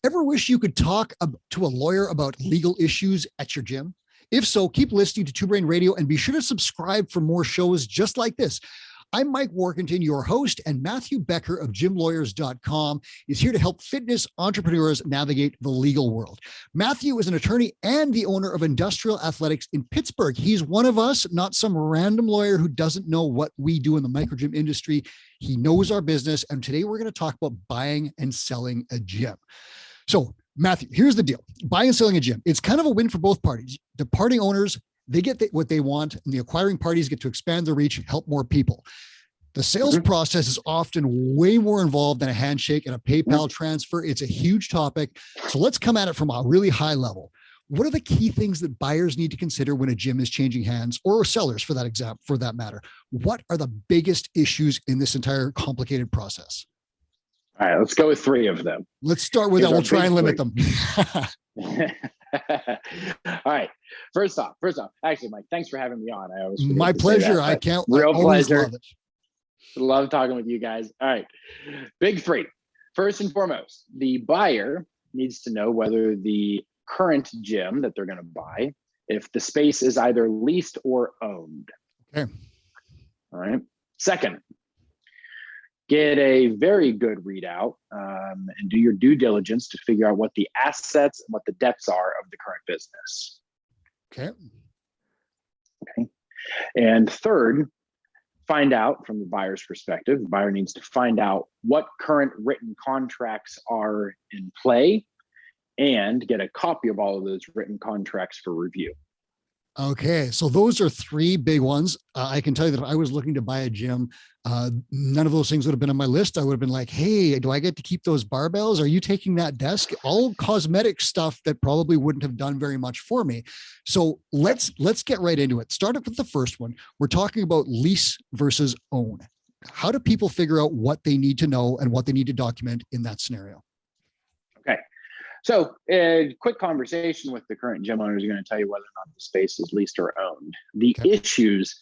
Ever wish you could talk to a lawyer about legal issues at your gym? If so, keep listening to Two Brain Radio and be sure to subscribe for more shows just like this. I'm Mike Workington, your host, and Matthew Becker of gymlawyers.com is here to help fitness entrepreneurs navigate the legal world. Matthew is an attorney and the owner of Industrial Athletics in Pittsburgh. He's one of us, not some random lawyer who doesn't know what we do in the microgym industry. He knows our business, and today we're going to talk about buying and selling a gym. So, Matthew, here's the deal. Buying and selling a gym, it's kind of a win for both parties. The party owners, they get what they want, and the acquiring parties get to expand their reach and help more people. The sales process is often way more involved than a handshake and a PayPal transfer. It's a huge topic. So let's come at it from a really high level. What are the key things that buyers need to consider when a gym is changing hands, or sellers for that matter? What are the biggest issues in this entire complicated process? All right, let's go with three of them. Let's start with that. We'll try and limit them. All right. First off, actually, Mike, thanks for having me on. I always My pleasure. I can't. Real pleasure. Love it. Love talking with you guys. All right. Big three. First and foremost, the buyer needs to know whether the current gym that they're going to buy, if the space is either leased or owned. Okay. All right. Second, get a very good readout and do your due diligence to figure out what the assets and what the debts are of the current business. Okay. And third, find out from the buyer's perspective, the buyer needs to find out what current written contracts are in play and get a copy of all of those written contracts for review. Okay, so those are three big ones. I can tell you that if I was looking to buy a gym, none of those things would have been on my list. I would have been like, hey, do I get to keep those barbells? Are you taking that desk? All cosmetic stuff that probably wouldn't have done very much for me. So let's get right into it. Start up with the first one. We're talking about lease versus own. How do people figure out what they need to know and what they need to document in that scenario? Okay. So a quick conversation with the current gym owner is going to tell you whether or not the space is leased or owned. The issues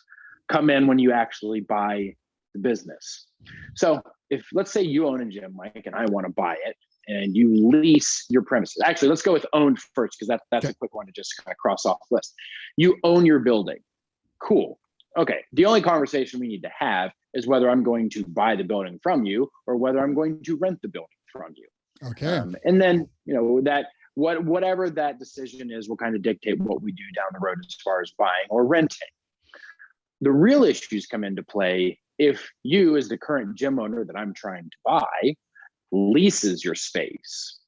come in when you actually buy the business. So if, let's say you own a gym, Mike, and I want to buy it, and you lease your premises. Actually, let's go with owned first, because that's a quick one to just kind of cross off the list. You own your building. Cool. Okay. The only conversation we need to have is whether I'm going to buy the building from you or whether I'm going to rent the building from you. Okay. And then, that whatever that decision is will kind of dictate what we do down the road as far as buying or renting. The real issues come into play if you, as the current gym owner that I'm trying to buy, leases your space.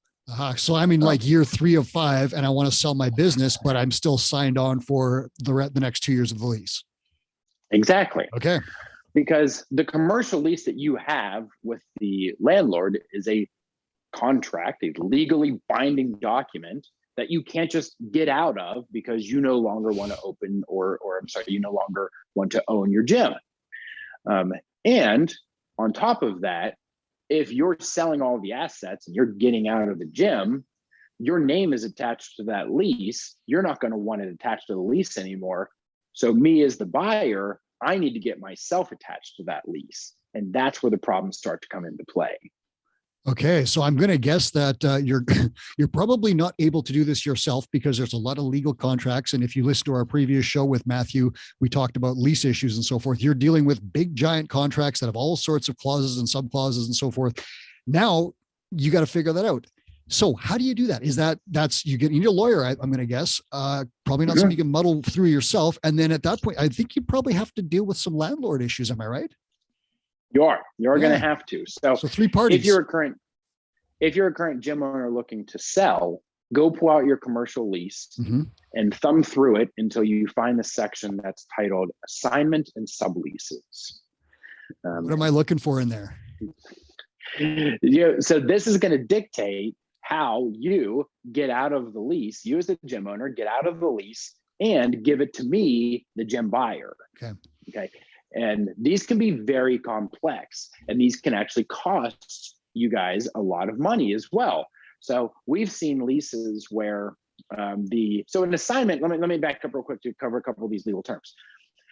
So I'm in like year 3 of 5 and I want to sell my business, but I'm still signed on for the next 2 years of the lease. Exactly. Okay. Because the commercial lease that you have with the landlord is a contract, a legally binding document that you can't just get out of because you no longer want to open you no longer want to own your gym. And on top of that, if you're selling all the assets and you're getting out of the gym, your name is attached to that lease. You're not going to want it attached to the lease anymore. So me as the buyer, I need to get myself attached to that lease. And that's where the problems start to come into play. Okay, so I'm going to guess that you're probably not able to do this yourself because there's a lot of legal contracts. And if you listen to our previous show with Matthew, we talked about lease issues and so forth. You're dealing with big, giant contracts that have all sorts of clauses and subclauses and so forth. Now you got to figure that out. So how do you do that? You need a lawyer, I'm going to guess, probably not something you can muddle through yourself. And then at that point, I think you probably have to deal with some landlord issues. Am I right? You're going to have to. So 3 parties. If you're a current gym owner looking to sell, go pull out your commercial lease and thumb through it until you find the section that's titled assignment and subleases. What am I looking for in there? So this is going to dictate how you get out of the lease. You as the gym owner get out of the lease and give it to me, the gym buyer. Okay. And these can be very complex, and these can actually cost you guys a lot of money as well. So we've seen leases where so an assignment, let me back up real quick to cover a couple of these legal terms.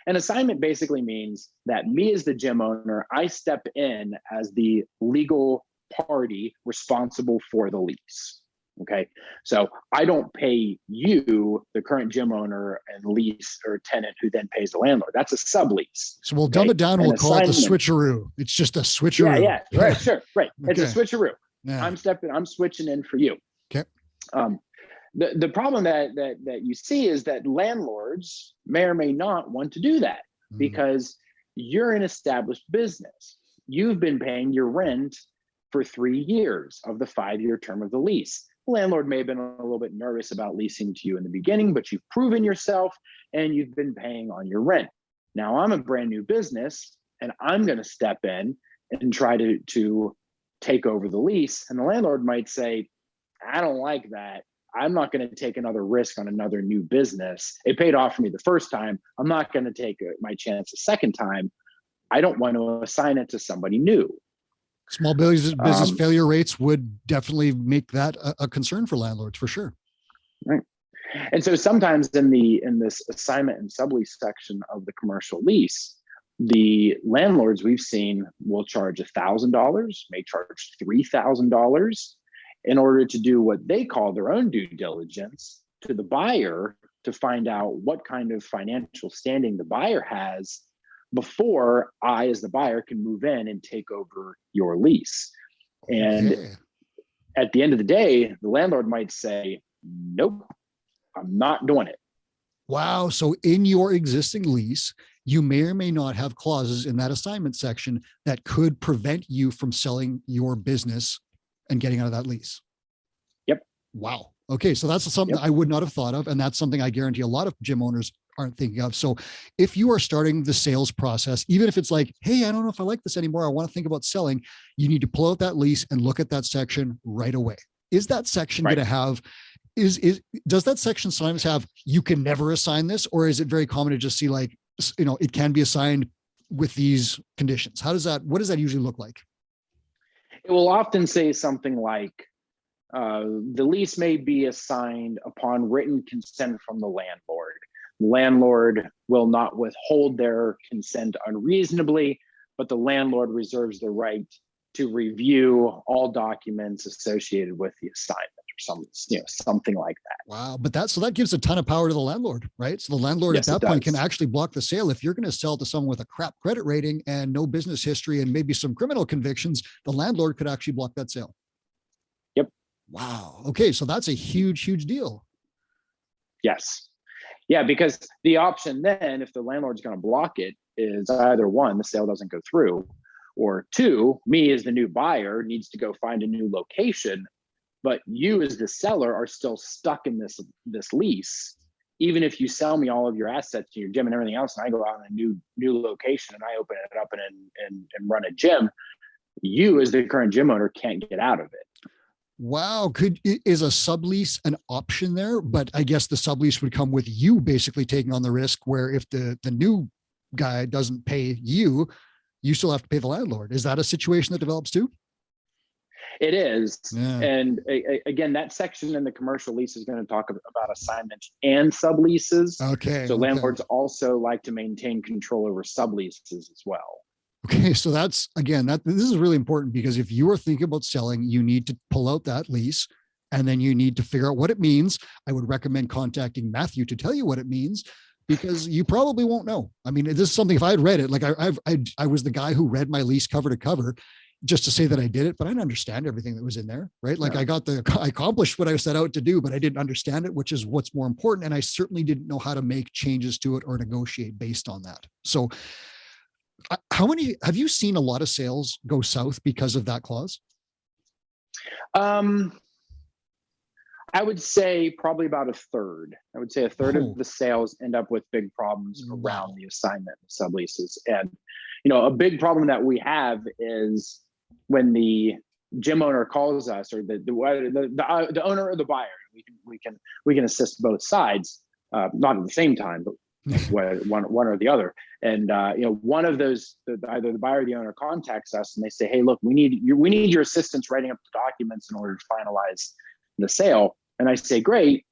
An assignment basically means that me as the gym owner, I step in as the legal party responsible for the lease. Okay. So I don't pay you, the current gym owner and lease or tenant, who then pays the landlord. That's a sublease. So we'll dumb it down. An We'll call it the assignment. switcheroo. It's just a switcheroo. Yeah. Right. Sure. Right. It's a Okay. switcheroo. Yeah. I'm switching in for you. Okay. The problem that you see is that landlords may or may not want to do that because you're an established business. You've been paying your rent for 3 years of the 5-year term of the lease. The landlord may have been a little bit nervous about leasing to you in the beginning, but you've proven yourself and you've been paying on your rent. Now I'm a brand new business and I'm going to step in and try to take over the lease. And the landlord might say, I don't like that. I'm not going to take another risk on another new business. It paid off for me the first time. I'm not going to take my chance a second time. I don't want to assign it to somebody new. Small business failure rates would definitely make that a concern for landlords, for sure. Right. And so sometimes in this assignment and sublease section of the commercial lease, the landlords we've seen will charge $1,000, may charge $3,000 in order to do what they call their own due diligence to the buyer to find out what kind of financial standing the buyer has before I, as the buyer, can move in and take over your lease. And at the end of the day, the landlord might say, nope, I'm not doing it. Wow. So in your existing lease, you may or may not have clauses in that assignment section that could prevent you from selling your business and getting out of that lease. Yep. Wow. Okay. So that's something I would not have thought of. And that's something I guarantee a lot of gym owners aren't thinking of. So if you are starting the sales process, even if it's like, hey, I don't know if I like this anymore, I want to think about selling, you need to pull out that lease and look at that section right away. Is that section going to have, does that section sometimes have, you can never assign this, or is it very common to just see like, it can be assigned with these conditions? What does that usually look like? It will often say something like, the lease may be assigned upon written consent from the landlord. The landlord will not withhold their consent unreasonably, but the landlord reserves the right to review all documents associated with the assignment, or something like that. Wow. But that gives a ton of power to the landlord, right? So the landlord at that point can actually block the sale. If you're going to sell to someone with a crap credit rating and no business history and maybe some criminal convictions, the landlord could actually block that sale. Yep. Wow. Okay. So that's a huge, huge deal. Yes. Yeah, because the option then, if the landlord's going to block it, is either one, the sale doesn't go through, or two, me as the new buyer needs to go find a new location, but you as the seller are still stuck in this lease. Even if you sell me all of your assets, your gym and everything else, and I go out in a new location and I open it up and run a gym, you as the current gym owner can't get out of it. Wow. Is a sublease an option there? But I guess the sublease would come with you basically taking on the risk, where if the new guy doesn't pay you, you still have to pay the landlord. Is that a situation that develops too? It is. Yeah. And again, that section in the commercial lease is going to talk about assignments and subleases. Okay. So landlords also like to maintain control over subleases as well. Okay. So this is really important, because if you are thinking about selling, you need to pull out that lease and then you need to figure out what it means. I would recommend contacting Matthew to tell you what it means, because you probably won't know. I mean, this is something, if I had read it, like I was the guy who read my lease cover to cover just to say that I did it, but I didn't understand everything that was in there, right? Like I accomplished what I set out to do, but I didn't understand it, which is what's more important. And I certainly didn't know how to make changes to it or negotiate based on that. So have you seen a lot of sales go south because of that clause? I would say probably about a third. I would say a third of the sales end up with big problems around the assignment of subleases. And, a big problem that we have is when the gym owner calls us, or the owner or the buyer, we can assist both sides, not at the same time, but one or the other. And one of those, either the buyer or the owner contacts us and they say, hey, look, we need your assistance writing up the documents in order to finalize the sale. And I say, great.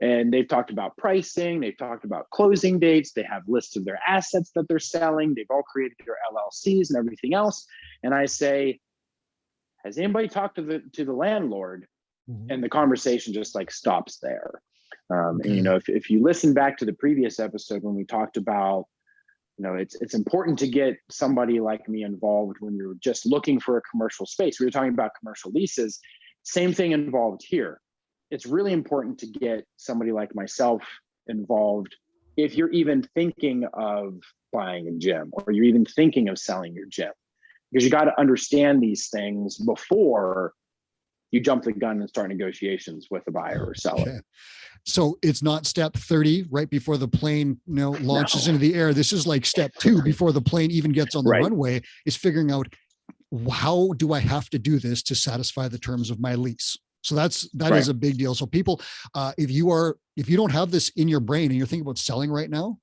And they've talked about pricing, they've talked about closing dates, they have lists of their assets that they're selling, they've all created their LLCs and everything else. And I say, has anybody talked to the landlord and the conversation just like stops there. Okay. And, if you listen back to the previous episode when we talked about, it's important to get somebody like me involved when you're just looking for a commercial space. We were talking about commercial leases, same thing involved here. It's really important to get somebody like myself involved if you're even thinking of buying a gym or you're even thinking of selling your gym, because you got to understand these things before you jump the gun and start negotiations with a buyer or seller. Okay. So it's not step 30 right before the plane launches into the air. This is like step 2 before the plane even gets on the runway, is figuring out, how do I have to do this to satisfy the terms of my lease? So that is a big deal. So people, if you don't have this in your brain and you're thinking about selling right now,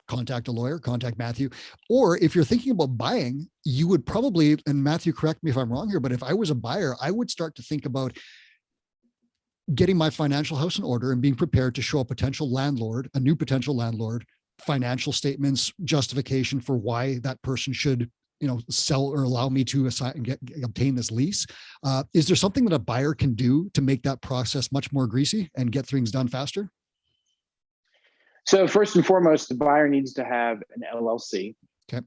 contact a lawyer, contact Matthew. Or if you're thinking about buying, you would probably, and Matthew, correct me if I'm wrong here, but if I was a buyer, I would start to think about getting my financial house in order and being prepared to show a new potential landlord, financial statements, justification for why that person should, sell or allow me to obtain this lease. Is there something that a buyer can do to make that process much more greasy and get things done faster? So first and foremost, the buyer needs to have an LLC. Okay.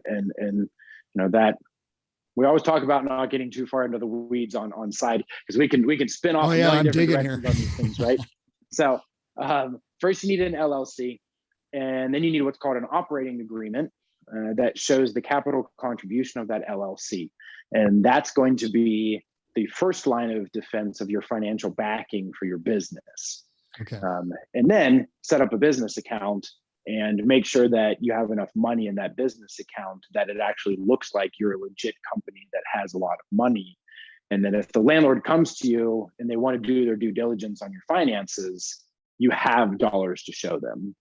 And that we always talk about not getting too far into the weeds on side, because we can spin off. Oh yeah, I'm digging here. On these things, right? So first you need an LLC, and then you need what's called an operating agreement that shows the capital contribution of that LLC, and that's going to be the first line of defense of your financial backing for your business. Okay. And then set up a business account and make sure that you have enough money in that business account that it actually looks like you're a legit company that has a lot of money. And then if the landlord comes to you and they want to do their due diligence on your finances, you have dollars to show them.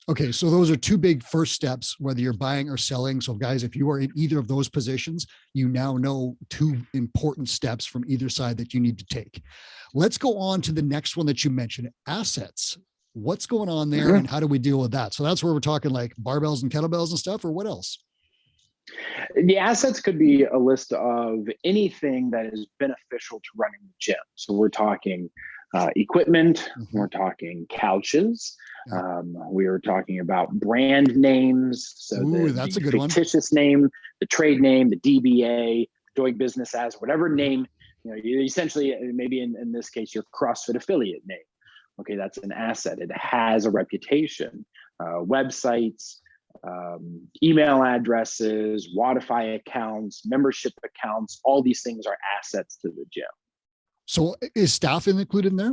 Okay, so those are 2 big first steps, whether you're buying or selling. So guys, if you are in either of those positions, you now know 2 important steps from either side that you need to take. Let's go on to the next one that you mentioned, assets. What's going on there and how do we deal with that? So that's where we're talking like barbells and kettlebells and stuff, or what else? The assets could be a list of anything that is beneficial to running the gym. So we're talking equipment, we're talking couches, we are talking about brand names. So that's a good fictitious name, the trade name, the DBA, doing business as, whatever name, you essentially, maybe in this case, your CrossFit affiliate name. Okay, that's an asset. It has a reputation. Websites, email addresses, Wi-Fi accounts, membership accounts, all these things are assets to the gym. So is staff included in there?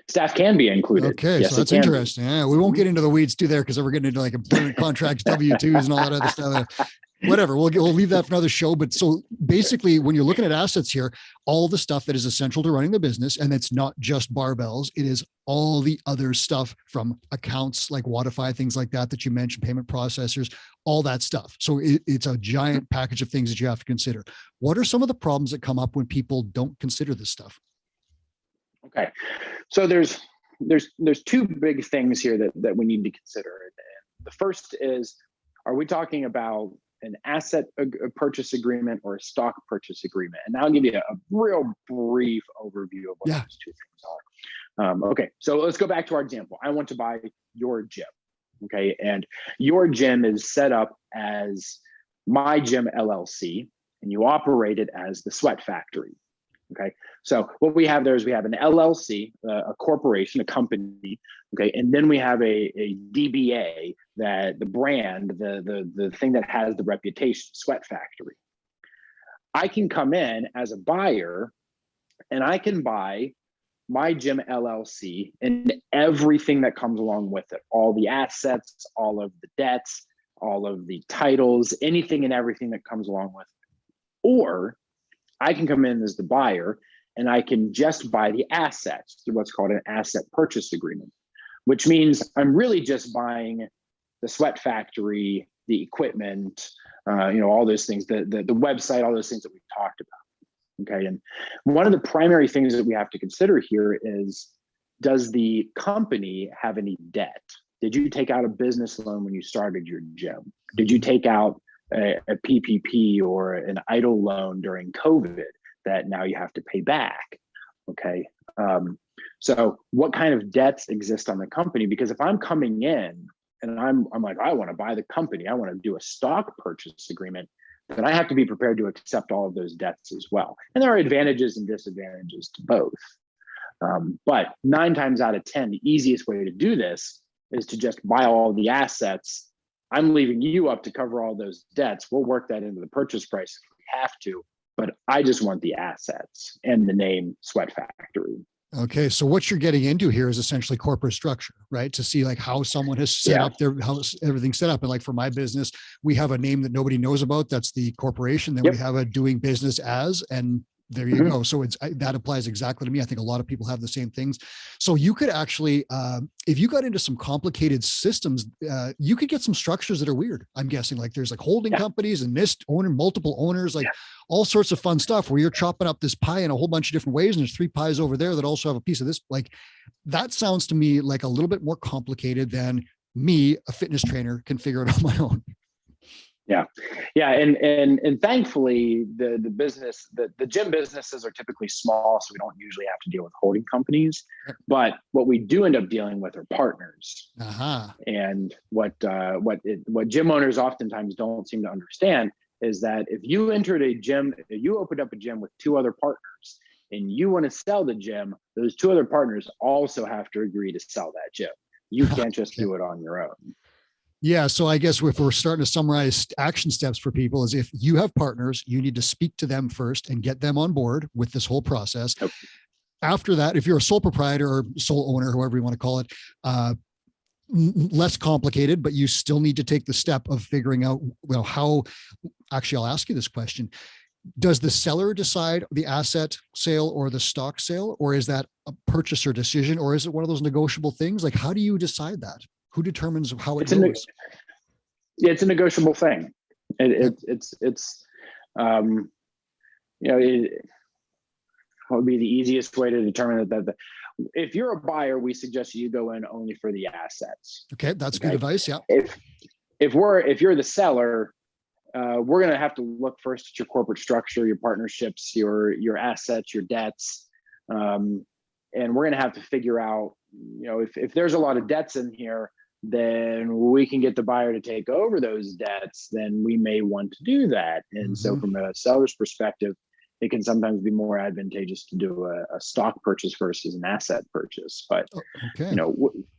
Staff can be included. Okay, yes, so that's interesting. Yeah, we won't get into the weeds too there because we're getting into like employment contracts, W-2s and all that other stuff. Whatever, we'll leave that for another show. But so basically, when you're looking at assets here, all the stuff that is essential to running the business, and it's not just barbells, it is all the other stuff from accounts like Wi-Fi, things like that you mentioned, payment processors, all that stuff. So it's a giant package of things that you have to consider. What are some of the problems that come up when people don't consider this stuff? Okay, so there's 2 big things here that we need to consider. The first is, are we talking about an asset purchase agreement or a stock purchase agreement? And I'll give you a real brief overview of what those 2 things are. Okay, so let's go back to our example. I want to buy your gym. Okay, and your gym is set up as My Gym LLC, and you operate it as the Sweat Factory. Okay, so what we have there is we have an LLC, a corporation, a company. Okay, and then we have a DBA, that the brand, the thing that has the reputation, Sweat Factory. I can come in as a buyer and I can buy My Gym LLC and everything that comes along with it, all the assets, all of the debts, all of the titles, anything and everything that comes along with it. Or I can come in as the buyer and I can just buy the assets through what's called an asset purchase agreement, which means I'm really just buying the Sweat Factory, the equipment, all those things, the website, all those things that we've talked about. Okay, and one of the primary things that we have to consider here is, does the company have any debt? Did you take out a business loan when you started your gym? Did you take out a PPP or an idle loan during COVID that now you have to pay back. Okay. So what kind of debts exist on the company? Because if I'm coming in and I'm like, I want to buy the company, I want to do a stock purchase agreement, then I have to be prepared to accept all of those debts as well. And there are advantages and disadvantages to both. But 9 times out of 10, the easiest way to do this is to just buy all the assets. I'm leaving you up to cover all those debts. We'll work that into the purchase price if we have to, but I just want the assets and the name Sweat Factory. Okay. So what you're getting into here is essentially corporate structure, right? To see like how someone has set up how everything's set up. And like for my business, we have a name that nobody knows about. That's the corporation. Then we have a doing business as, and there you go. So that applies exactly to me. I think a lot of people have the same things. So you could actually, if you got into some complicated systems, you could get some structures that are weird. I'm guessing like there's like holding companies and this owner, multiple owners, like all sorts of fun stuff where you're chopping up this pie in a whole bunch of different ways. And there's 3 pies over there that also have a piece of this. Like that sounds to me like a little bit more complicated than me, a fitness trainer, can figure it out on my own. Yeah. And thankfully the business, the gym businesses are typically small, so we don't usually have to deal with holding companies, but what we do end up dealing with are partners. And what gym owners oftentimes don't seem to understand is that if you opened up a gym with 2 other partners and you want to sell the gym, those 2 other partners also have to agree to sell that gym. You can't just do it on your own. Yeah. So I guess if we're starting to summarize action steps for people is if you have partners, you need to speak to them first and get them on board with this whole process. Okay. After that, if you're a sole proprietor or sole owner, however you want to call it, less complicated, but you still need to take the step of figuring out, well, how, actually, I'll ask you this question. Does the seller decide the asset sale or the stock sale, or is that a purchaser decision, or is it one of those negotiable things? Like, how do you decide that? Who determines how it goes? It's a negotiable thing. It would be the easiest way to determine that if you're a buyer, we suggest you go in only for the assets. Okay, that's good advice. Yeah. If you're the seller, we're going to have to look first at your corporate structure, your partnerships, your assets, your debts, and we're going to have to figure out, if there's a lot of debts in here, then we can get the buyer to take over those debts, then we may want to do that. And so from a seller's perspective, it can sometimes be more advantageous to do a stock purchase versus an asset purchase. But,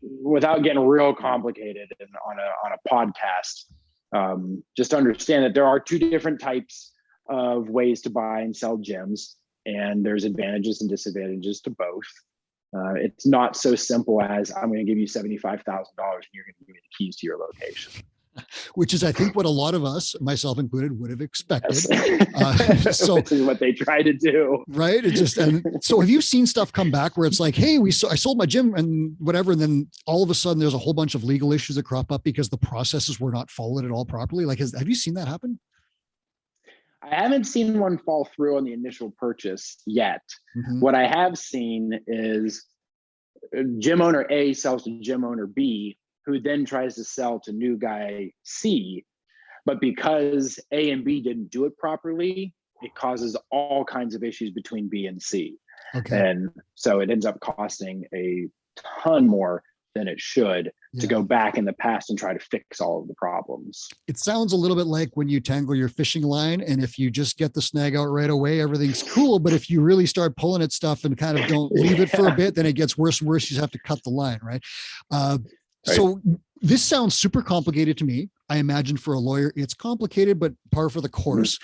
without getting real complicated and on a podcast, just understand that there are 2 different types of ways to buy and sell gyms, and there's advantages and disadvantages to both. It's not so simple as I'm going to give you $75,000 and you're going to give me the keys to your location. Which is, I think, what a lot of us, myself included, would have expected. So this is what they try to do. Right. It's just, and so have you seen stuff come back where it's like, hey, I sold my gym and whatever. And then all of a sudden there's a whole bunch of legal issues that crop up because the processes were not followed at all properly. Like, have you seen that happen? I haven't seen one fall through on the initial purchase yet. What I have seen is gym owner A sells to gym owner B, who then tries to sell to new guy C. But because A and B didn't do it properly, it causes all kinds of issues between B and C. Okay. And so it ends up costing a ton more than it should to go back in the past and try to fix all of the problems. It sounds a little bit like when you tangle your fishing line, and if you just get the snag out right away, everything's cool. But if you really start pulling at stuff and kind of don't leave it for a bit, then it gets worse and worse. You just have to cut the line, right? So this sounds super complicated to me. I imagine for a lawyer, it's complicated, but par for the course.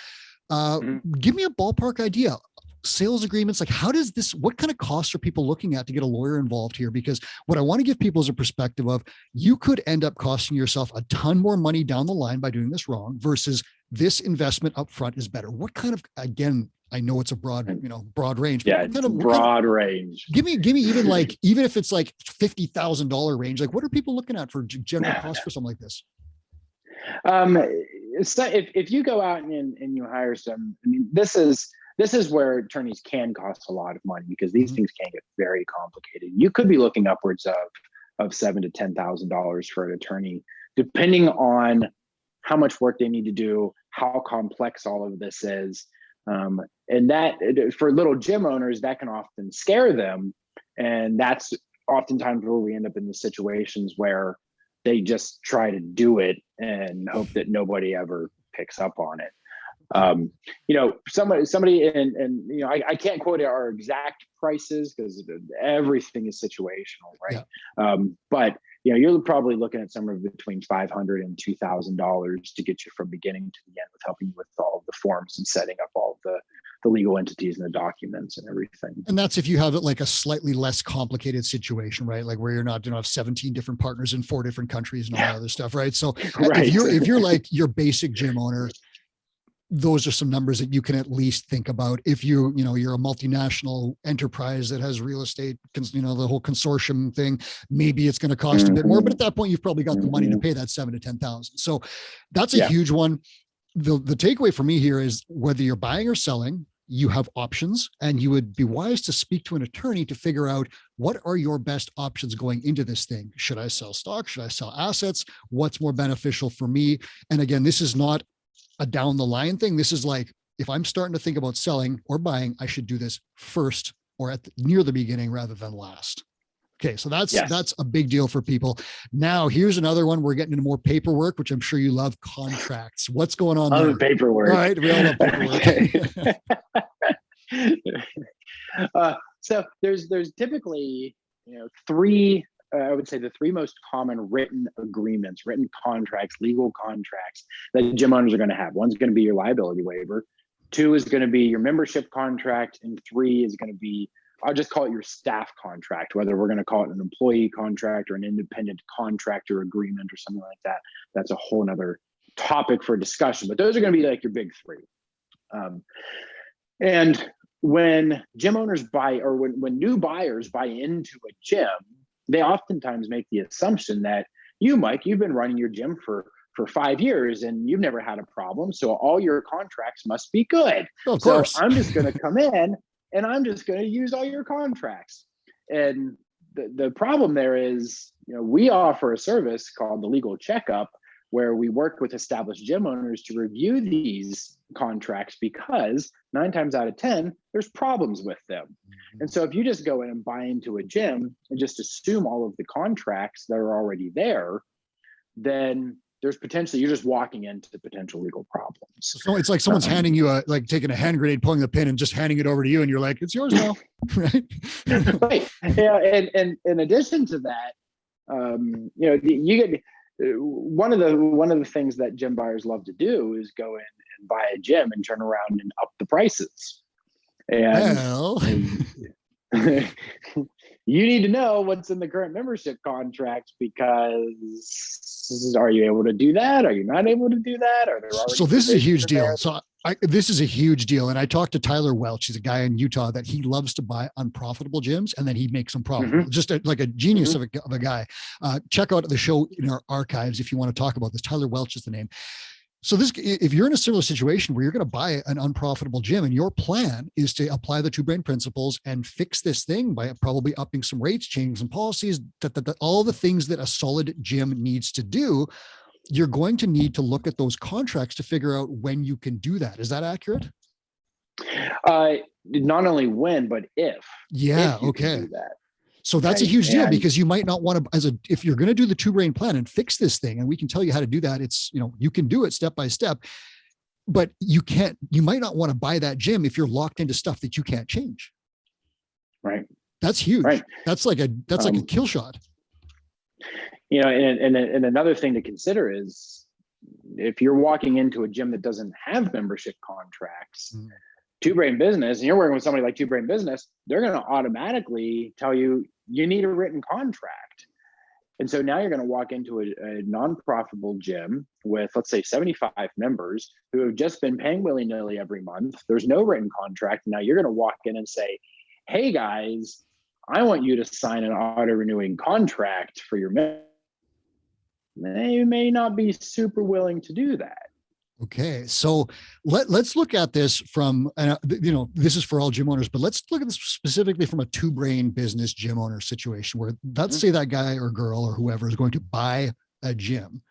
Give me a ballpark idea. Sales agreements, like what kind of costs are people looking at to get a lawyer involved here? Because what I want to give people is a perspective of, you could end up costing yourself a ton more money down the line by doing this wrong versus this investment up front is better. What kind of, again, I know it's a broad range. Yeah, broad range. Give me even if it's like $50,000 range, like what are people looking at for general cost for something like this? So if you go out and you hire some, this is where attorneys can cost a lot of money because these things can get very complicated. You could be looking upwards of $7,000 to $10,000 for an attorney, depending on how much work they need to do, how complex all of this is. And that, for little gym owners, that can often scare them. And that's oftentimes where we end up in the situations where they just try to do it and hope that nobody ever picks up on it. Somebody, and I can't quote our exact prices because everything is situational, right? Yeah. But you're probably looking at somewhere between $500 and $2,000 to get you from beginning to the end, with helping you with all of the forms and setting up all of the legal entities and the documents and everything. And that's if you have it like a slightly less complicated situation, right? Like where you're not, have 17 different partners in 4 different countries and all that other stuff, right? So right. if you're like your basic gym owner, those are some numbers that you can at least think about. If you're a multinational enterprise that has real estate, the whole consortium thing, maybe it's going to cost a bit more, but at that point, you've probably got the money to pay that $7,000 to $10,000. So that's a huge one. The takeaway for me here is whether you're buying or selling, you have options, and you would be wise to speak to an attorney to figure out what are your best options going into this thing. Should I sell stock? Should I sell assets? What's more beneficial for me? And again, this is not a down the line thing. This is like, if I'm starting to think about selling or buying, I should do this first or near the beginning rather than last. Okay. So that's a big deal for people. Now here's another one. We're getting into more paperwork, which I'm sure you love. Contracts. What's going on there? Paperwork. All right. We all love paperwork. So there's typically, 3, I would say the 3 most common written agreements, written contracts, legal contracts that gym owners are going to have. One's going to be your liability waiver. 2 is going to be your membership contract. And 3 is going to be, I'll just call it your staff contract, whether we're going to call it an employee contract or an independent contractor agreement or something like that. That's a whole nother topic for discussion, but those are going to be like your big 3. And when gym owners buy, or when new buyers buy into a gym, they oftentimes make the assumption that Mike, you've been running your gym for 5 years and you've never had a problem. So all your contracts must be good. Of course. So I'm just going to come in and I'm just going to use all your contracts. And the problem there is, we offer a service called the legal checkup, where we work with established gym owners to review these contracts, because 9 times out of 10, there's problems with them. And so if you just go in and buy into a gym and just assume all of the contracts that are already there, then there's potentially, you're just walking into potential legal problems. So it's like someone's handing you like taking a hand grenade, pulling the pin and just handing it over to you. And you're like, it's yours now. Right. Right. Yeah. And in addition to that, you get, one of the things that gym buyers love to do is go in and buy a gym and turn around and up the prices. And you need to know what's in the current membership contract, because are you able to do that? Are you not able to do that? Are there already so this is a huge deal. So this is a huge deal. And I talked to Tyler Welch. He's a guy in Utah that he loves to buy unprofitable gyms and then he makes them profitable. Just like a genius of a guy. Check out the show in our archives if you want to talk about this. Tyler Welch is the name. So if you're in a similar situation where you're going to buy an unprofitable gym and your plan is to apply the 2 brain principles and fix this thing by probably upping some rates, changing some policies, all the things that a solid gym needs to do, you're going to need to look at those contracts to figure out when you can do that. Is that accurate? Not only when, but if. Yeah. If you okay. can do that. So that's a huge deal, because you might not want to, if you're going to do the 2 brain plan and fix this thing, and we can tell you how to do that. It's, you can do it step by step, but you might not want to buy that gym if you're locked into stuff that you can't change. Right. That's huge. Right. That's like a kill shot. And another thing to consider is, if you're walking into a gym that doesn't have membership contracts, 2 brain business, and you're working with somebody like 2 brain business, they're going to automatically tell you need a written contract. And so now you're going to walk into a non-profitable gym with, let's say, 75 members who have just been paying willy-nilly every month. There's no written contract. Now you're going to walk in and say, hey guys, I want you to sign an auto-renewing contract for your membership. They may not be super willing to do that. Okay. So let's look at this from, this is for all gym owners, but let's look at this specifically from a 2 brain business gym owner situation where, let's say that guy or girl or whoever is going to buy a gym.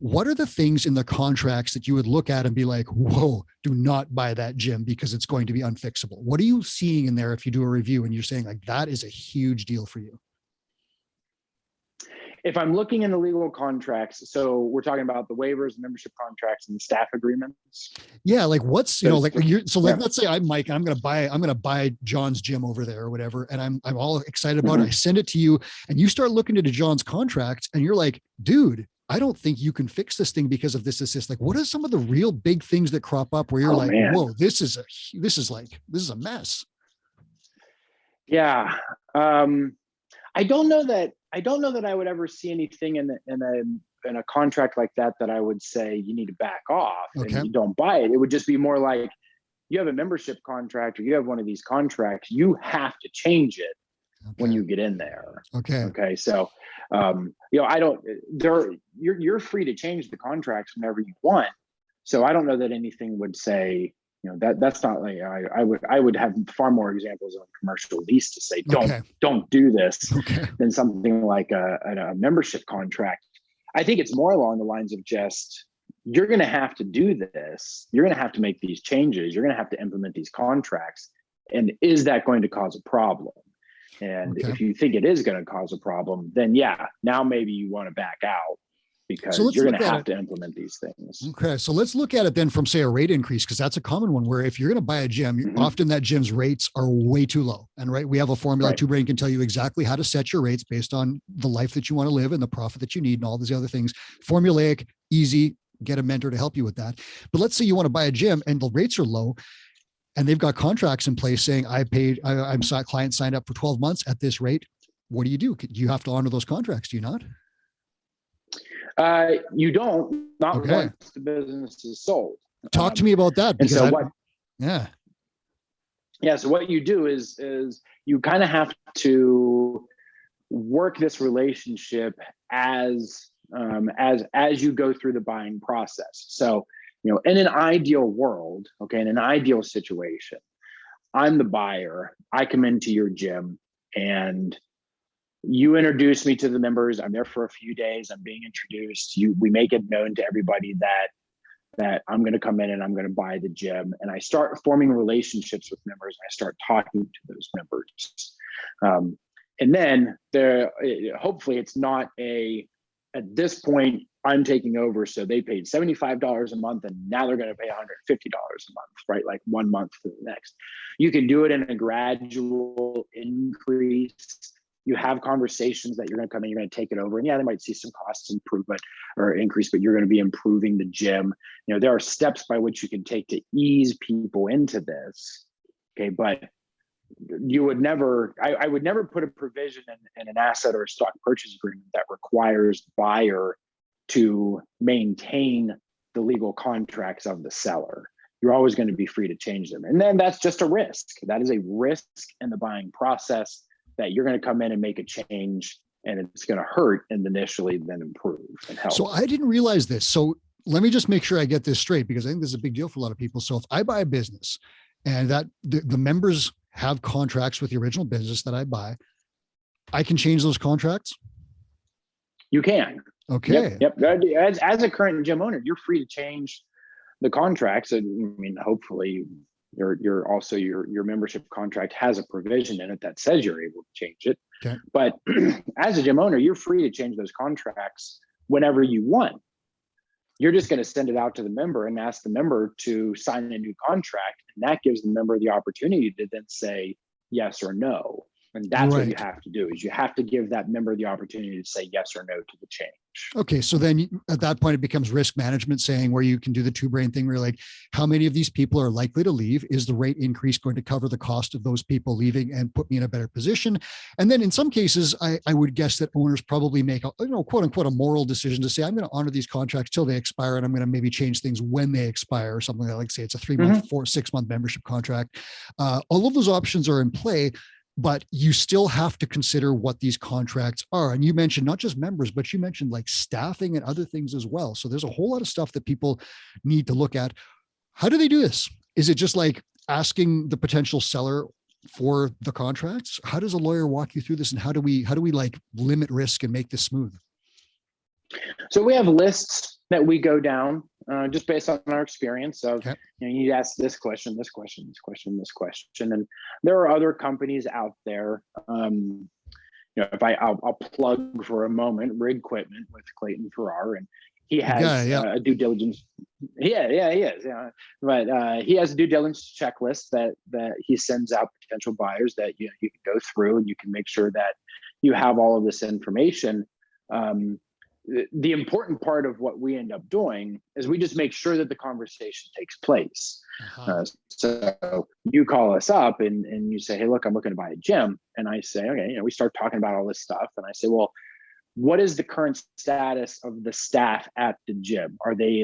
what are the things in the contracts that you would look at and be like, whoa, do not buy that gym because it's going to be unfixable? What are you seeing in there if you do a review and you're saying like, that is a huge deal for you? If I'm looking in the legal contracts, so we're talking about the waivers, membership contracts, and staff agreements. Yeah, like what's, like yeah. let's say I'm Mike and I'm gonna buy John's gym over there or whatever, and I'm all excited about it. I send it to you, and you start looking into John's contract, and you're like, dude, I don't think you can fix this thing because of this. Like, what are some of the real big things that crop up where you're like, man, whoa, this is a mess. Yeah. I don't know that I would ever see anything in a contract like that I would say you need to back off and you don't buy it. It would just be more like, you have a membership contract or you have one of these contracts, you have to change it when you get in there. Okay. So, you're free to change the contracts whenever you want. So I don't know that anything would say, that's not like, I would have far more examples on commercial lease to say, don't do this than something like a membership contract. I think it's more along the lines of just, you're going to have to do this. You're going to have to make these changes. You're going to have to implement these contracts. And is that going to cause a problem? And if you think it is going to cause a problem, then now maybe you want to back out, because you're going to have to implement these things. Okay. So let's look at it then from, say, a rate increase, because that's a common one where if you're going to buy a gym, often that gym's rates are way too low. And we have a formula, Two Brain can tell you exactly how to set your rates based on the life that you want to live and the profit that you need and all these other things. Formulaic, easy, get a mentor to help you with that. But let's say you want to buy a gym and the rates are low and they've got contracts in place saying client signed up for 12 months at this rate. What do? You have to honor those contracts, do you not? You don't, not once the business is sold. Talk to me about that. Because so what you do is you kind of have to work this relationship as you go through the buying process. So, in an ideal world, in an ideal situation, I'm the buyer. I come into your gym and you introduce me to the members. I'm there for a few days. I'm being introduced. We make it known to everybody that I'm going to come in and I'm going to buy the gym. And I start forming relationships with members. And I start talking to those members. And then hopefully it's not at this point, I'm taking over. So they paid $75 a month and now they're going to pay $150 a month, right? Like 1 month to the next. You can do it in a gradual increase. You have conversations that you're going to come in, you're going to take it over. And they might see some cost improvement or increase, but you're going to be improving the gym. There are steps by which you can take to ease people into this. Okay. But you would never, I would never put a provision in an asset or a stock purchase agreement that requires the buyer to maintain the legal contracts of the seller. You're always going to be free to change them. And then that's just a risk. That is a risk in the buying process, that you're going to come in and make a change and it's going to hurt and initially then improve and help. So I didn't realize this. So let me just make sure I get this straight, because I think this is a big deal for a lot of people. So if I buy a business and that the members have contracts with the original business that I buy, I can change those contracts? You can. Okay. Yep. As a current gym owner, you're free to change the contracts. And hopefully your membership contract has a provision in it that says you're able to change it. Okay. But as a gym owner, you're free to change those contracts whenever you want. You're just going to send it out to the member and ask the member to sign a new contract. And that gives the member the opportunity to then say yes or no. And that's what you have to do, is you have to give that member the opportunity to say yes or no to the change. Okay. So then at that point, it becomes risk management, saying where you can do the Two Brain thing where you're like, how many of these people are likely to leave? Is the rate increase going to cover the cost of those people leaving and put me in a better position? And then in some cases, I would guess that owners probably make a, quote unquote, a moral decision to say, I'm going to honor these contracts till they expire. And I'm going to maybe change things when they expire, or something like say it's a 3 month, 6 month membership contract. All of those options are in play. But you still have to consider what these contracts are. And you mentioned not just members, but you mentioned like staffing and other things as well. So there's a whole lot of stuff that people need to look at. How do they do this? Is it just like asking the potential seller for the contracts? How does a lawyer walk you through this? And how do we like limit risk and make this smooth? So we have lists that we go down, just based on our experience of, Okay. you ask this question, this question, this question, this question. And there are other companies out there. If I'll plug for a moment, Rig Equipment with Clayton Farrar, and he has a due diligence. Yeah, he is. Yeah, but he has a due diligence checklist that he sends out potential buyers that you can go through, and you can make sure that you have all of this information. The important part of what we end up doing is we just make sure that the conversation takes place. So you call us up and you say, hey, look, I'm looking to buy a gym. And I say, okay, we start talking about all this stuff. And I say, well, what is the current status of the staff at the gym? Are they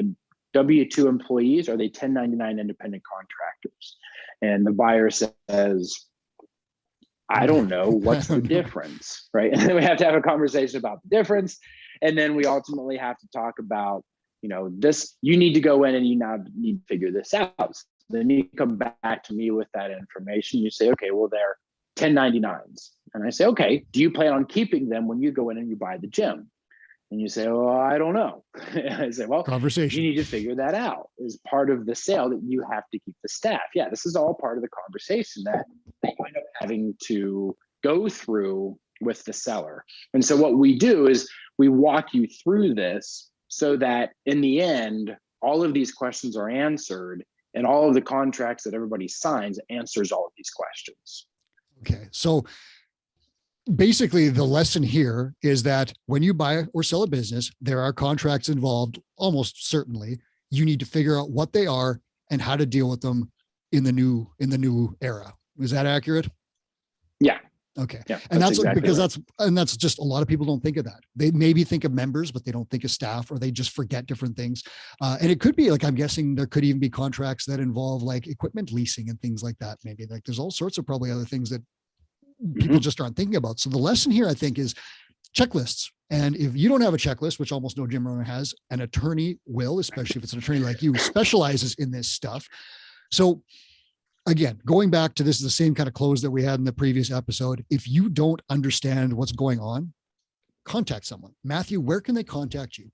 W-2 employees? Are they 1099 independent contractors? And the buyer says, I don't know. What's the difference? Right. And then we have to have a conversation about the difference. And then we ultimately have to talk about, this, you need to go in and you now need to figure this out. So then you come back to me with that information. You say, okay, well, they're 1099s. And I say, okay, do you plan on keeping them when you go in and you buy the gym? And you say, well, I don't know. I say, well, conversation. You need to figure that out as part of the sale, that you have to keep the staff. Yeah, this is all part of the conversation that they wind up having to go through with the seller. And so what we do is we walk you through this so that in the end, all of these questions are answered, and all of the contracts that everybody signs answers all of these questions. Okay. So basically the lesson here is that when you buy or sell a business, there are contracts involved. Almost certainly you need to figure out what they are and how to deal with them in the new era. Is that accurate? Yeah. Okay. Yeah, and that's exactly because right. that's just, a lot of people don't think of that. They maybe think of members, but they don't think of staff, or they just forget different things. And it could be like, I'm guessing there could even be contracts that involve like equipment leasing and things like that. Maybe like there's all sorts of probably other things that people just aren't thinking about. So the lesson here, I think, is checklists. And if you don't have a checklist, which almost no gym owner has, an attorney will, especially if it's an attorney like you who specializes in this stuff. So again, going back to, this is the same kind of close that we had in the previous episode. If you don't understand what's going on, contact someone. Matthew, where can they contact you?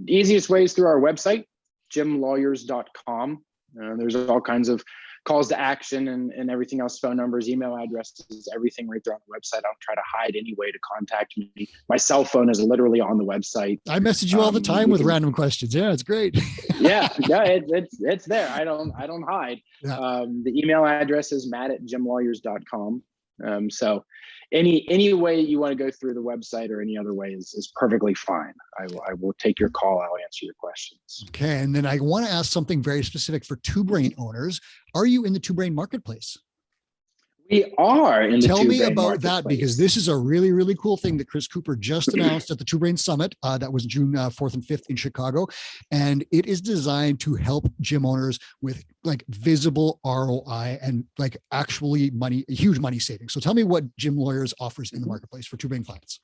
Easiest way is through our website, gymlawyers.com. There's all kinds of calls to action and everything else, phone numbers, email addresses, everything right there on the website. I don't try to hide any way to contact me. My cell phone is literally on the website. I message you all the time with random questions. Yeah, it's great. It's there. I don't hide. Yeah. The email address is matt@gymlawyers.com. So any way you want to go through the website or any other way is perfectly fine. I will take your call. I'll answer your questions. Okay. And then I want to ask something very specific for Two Brain owners. Are you in the Two Brain marketplace? We are in the Tell Two me Brain about that, because this is a really, really cool thing that Chris Cooper just announced at the Two Brain Summit. That was June 4th and 5th in Chicago. And it is designed to help gym owners with like visible ROI and like actually huge money savings. So tell me what Gym Lawyers offers in the marketplace for Two Brain clients.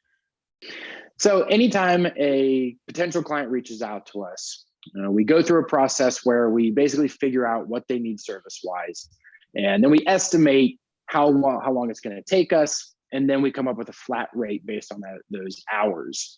So anytime a potential client reaches out to us, we go through a process where we basically figure out what they need service-wise. And then we estimate how long it's going to take us. And then we come up with a flat rate based on those hours.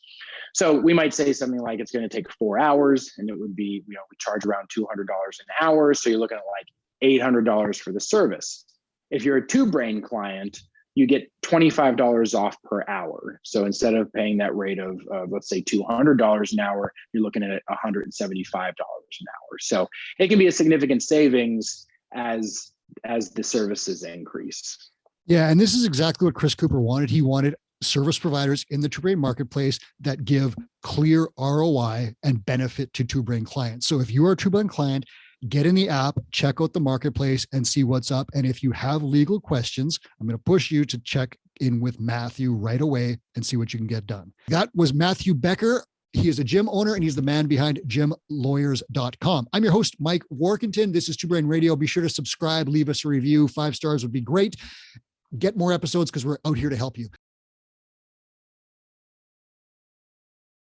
So we might say something like it's going to take 4 hours, and it would be, we charge around $200 an hour. So you're looking at like $800 for the service. If you're a Two Brain client, you get $25 off per hour. So instead of paying that rate of let's say $200 an hour, you're looking at $175 an hour. So it can be a significant savings as the services increase. Yeah. And this is exactly what Chris Cooper wanted. He wanted service providers in the Two Brain marketplace that give clear ROI and benefit to Two Brain clients. So if you are a Two Brain client, get in the app, check out the marketplace and see what's up. And if you have legal questions, I'm going to push you to check in with Matthew right away and see what you can get done. That was Matthew Becker. He is a gym owner and he's the man behind gymlawyers.com. I'm your host, Mike Workington. This is Two Brain Radio. Be sure to subscribe, leave us a review. 5 stars would be great. Get more episodes because we're out here to help you.